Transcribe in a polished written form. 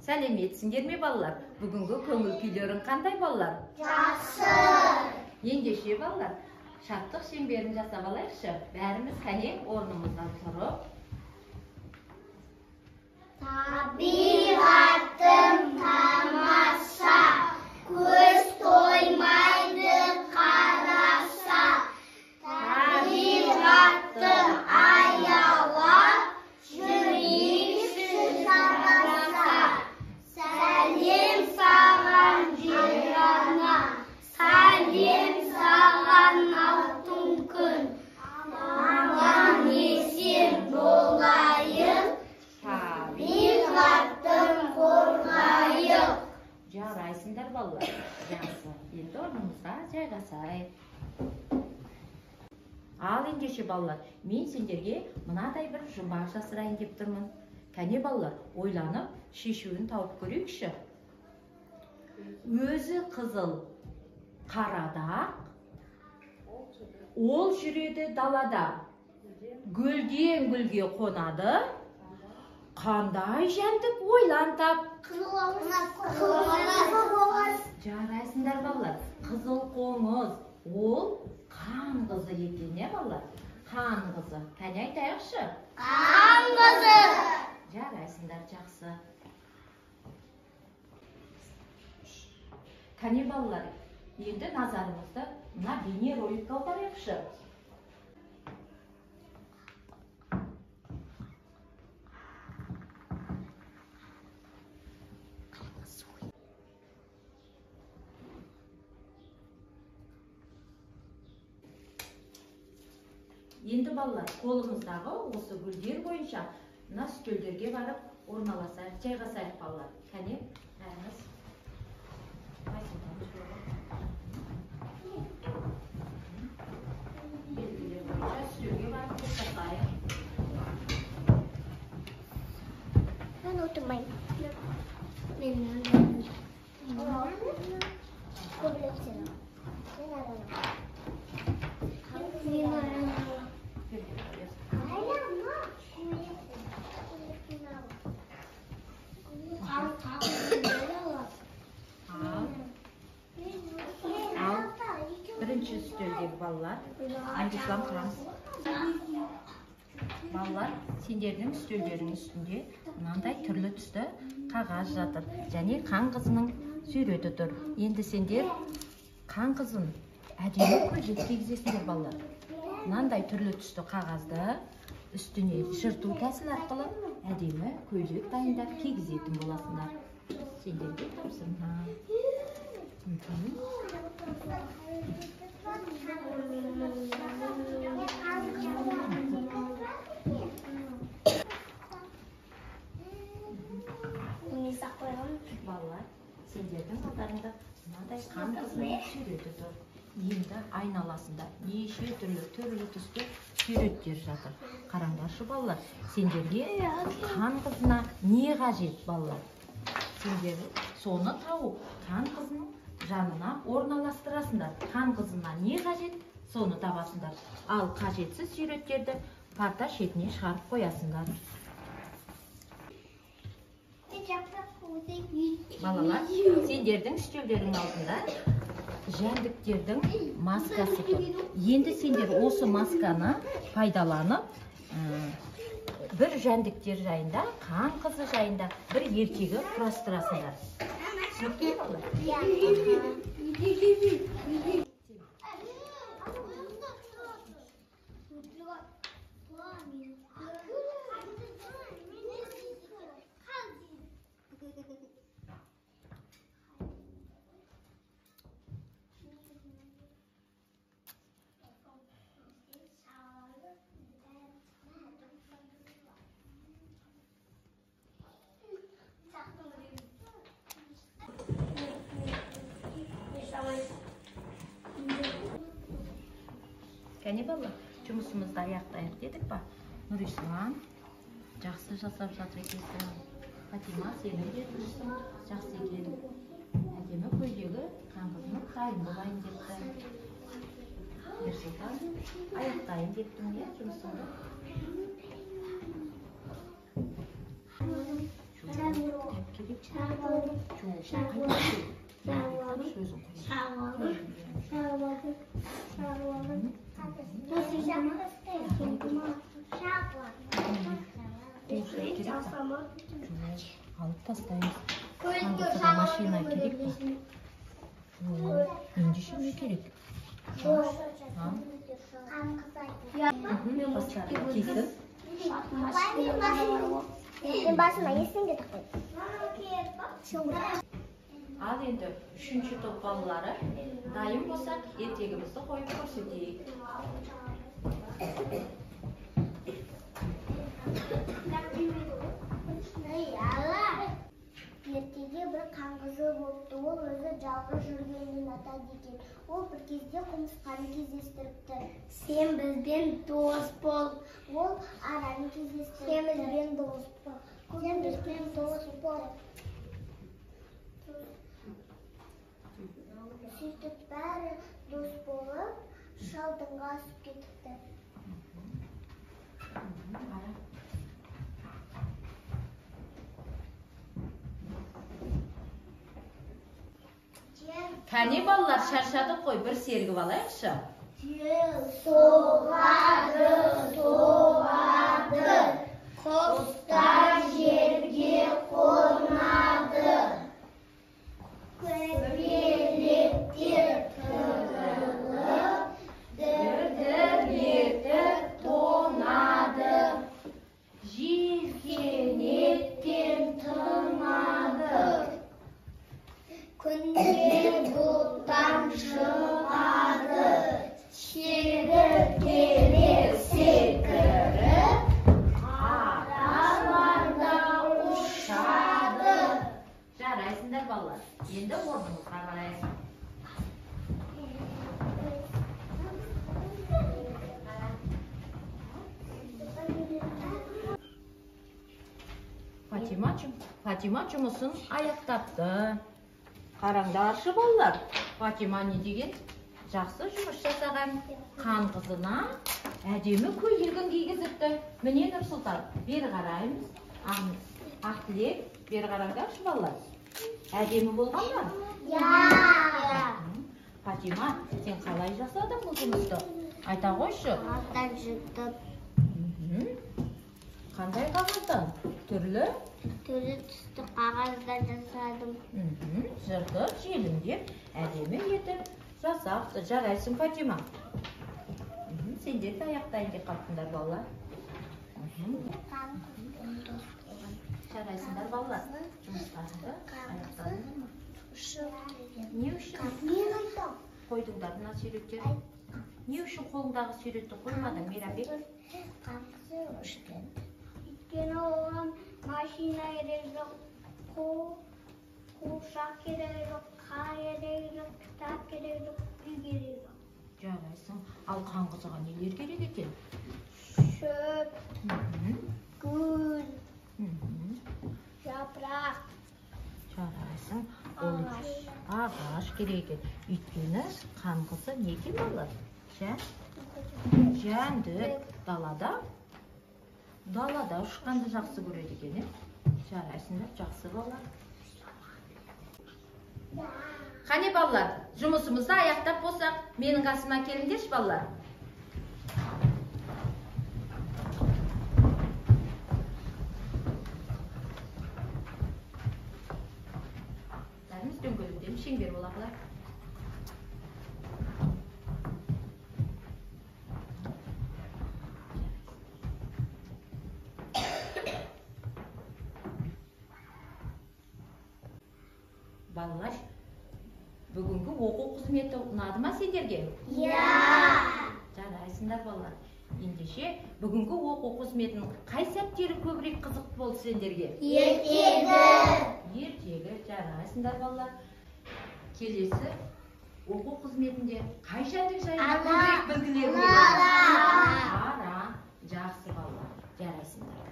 Сәлеметсіңдер ме балалар? Бүгінгі көңіл күйлерің қандай балалар? Жақсы. Ендеше балалар, шаттық шеңберін жасап алайықшы. Бәріміз қане орнымыздан тұрып. Табиғаттың тамаша, көз тоймайды қараса. Табиғаттың аялап, жүрексіз араса. Сәлем саған жер ана, сәлем саған алтын күн. Аман есен болайық, табиғаттың қорғайық. Жарайсыңдар балалар. Жақсы. Енді орнымызға жайғасайық. Ал ендеше балалар, мен сендерге мынадай бір жұмбақ жасырайын деп тұрмын. Кәне балалар, ойланып, шешуін тауып көрейікші. Өзі қызыл қарадақ, ол жүреді далада. Гүлден гүлге қонады. Қандай жәндік ойлан тап. Жарайсыңдар балалар. Қызыл қоңыз. Ол қан қызы екен, не балалар? Қан қызы. Кәне айтайықшы? Қан қызы. Жарайсыңдар, жақсы. Кәне балалар, енді назарымызды мына бейне роликке аударайықшы. Енді балалар, қолымыздағы осы гүлдер бойынша мына үстелдерге барып орналасайық, жайғасайық балалар. Кәне, бәріміз. Белгілер бойынша үстелге барып тоқтасайық. Мен отырмайым. Мен Бірінші үстелдегі балалар, Андислам қырамыз. Балалар, сендердің үстелдерінің үстінде мынандай түрлі түсті қағаз жатыр. Және қан қызының суреті тұр. Енді сендер қан қызын әдемі көйлек кигізесіңдер балалар. Мынандай түрлі түсті қағазды үстіне жырту тәсіл арқылы әдемі көйлек дайындап кигізетін боласыңдар. Сендерге тапсырма. Балалар, сендердің алдарында мынадай қан қызының суреті тұр. Енді айналасында неше түрлі түсті суреттер жатыр. Қараңдаршы балалар, сендерге қан қызына не қажет балалар? Сендер соны тауып, қан қызының жанына орналастырасыңдар. Қан қызына не қажет, соны табасыңдар. Ал қажетсіз суреттерді парта шетіне шығарып қоясыңдар. Балалар, сендердің үстелдердің алдында жәндіктердің маскасы тұр. Енді сендер осы масканы пайдаланып, бір жәндіктер жайында, қан қызы жайында бір ертегі құрастырасыңдар. Түсінікті ме балалар? Кәне балалар, жұмысымызды аяқтайық дедік па? Нұрислам, жақсы жасап жатыр екенсің. Фатима, сенің де жұмысың жақсы екен. Әдемі көйлегі қан қызының дайын болайын депті. Ерсұлтан, аяқтайын дептің не жұмысыңды? Alıp tastayız. Hangisi maşina gerek mi? İnci şimdi gerek. Kesin. Ben başıma yesin de takayım. Al endi 3-cü top balları dayım bolsa ertegimizde koyup ko'rsataylik. Ertеге bir қаңғызы болыпты. Ол өзі жалғыз жүргенін атады екен. Ол бір кезде құмырсқаны кездестіріпті. Сен бізбен дос бол. Ол араны кездестіріпті. Сен бізбен дос бол. Сен бізбен дос бол. Сөйтіп бәрі дос болып, шалдыңға асып кетіпті. Kani ballar şarşadık koy bir sergi balayıqşı. Soğadı, soğadı, kostar жерге қонады. Көбелектер тығылып, дір-дір етіп тонады. Жиіркенеттен тынады. Күнде бұлттан шығады. Шегірткелер секіріп, араманда ұшады. Жарайсыңдар балlar. Енді орныңызға қарайсың. Фатима жұмысын аяқтапты. Қараңдаршы балlar. Фатима не деген? Жақсы жұмыс жасаған қан қызына әдемі көйлегін кигізіпті. Міне Нұрсұлтан, бері қараймыз. Ақтілек, бері қараңдаршы балlar. Әдемі болған ба? Фатима, сен қалай жасадың бұл жұмысты? Айта қойшы. Аттан жыртып, Қандай қағаздан? Түрлі? түрлі түсті қағаздан жасадым. Жыртып, желімдеп, әдемі етіп жасапты. Жарайсың, Фатима. Сендер де аяқтайын деп қаптыңдар, балалар. Жарайсыңдар, балалар. Жұмыстарыңды аяқтадыңдар ма? Не үшін? Мен айтам. Қойдыңдар мына сүйреттер. Не үшін қолыңдағы сүйретті қоймадың, Мейрамбек? Қаңғысы ұшкен. Өйткені оған машина керек жоқ, қуыршақ керек жоқ, қар керек жоқ, кітап керек жоқ, үй керек жоқ. Жарайсың. Ал қаңғызыға нелер керек екен? Шөп, гүл, жапырақ, Жарайсың. Ағаш керек екен. Өйткені қаңғысы не екен балалар? Жәндік. Далада ұшқанды жақсы көреді екен. Жарайсыңдар, жақсы балалар. Қане балалар, жұмысымызды аяқтап болсақ, менің қасыма келіңдерші балалар. Дәріміз дөңгелектен шеңбер болақылар. Балалар, бүгінгі оқу қызметі ұнады ма сендерге? Жарайсыңдар балалар. Ендеше бүгінгі оқу қызметінің қай сәттері көбірек қызық болды сендерге? Ертегі. Жарайсыңдар балалар. Келесі оқу қызметінде қай жәндік жайында көбірек білгілеріңіз? Ара. Жақсы балалар. Жарайсыңдар.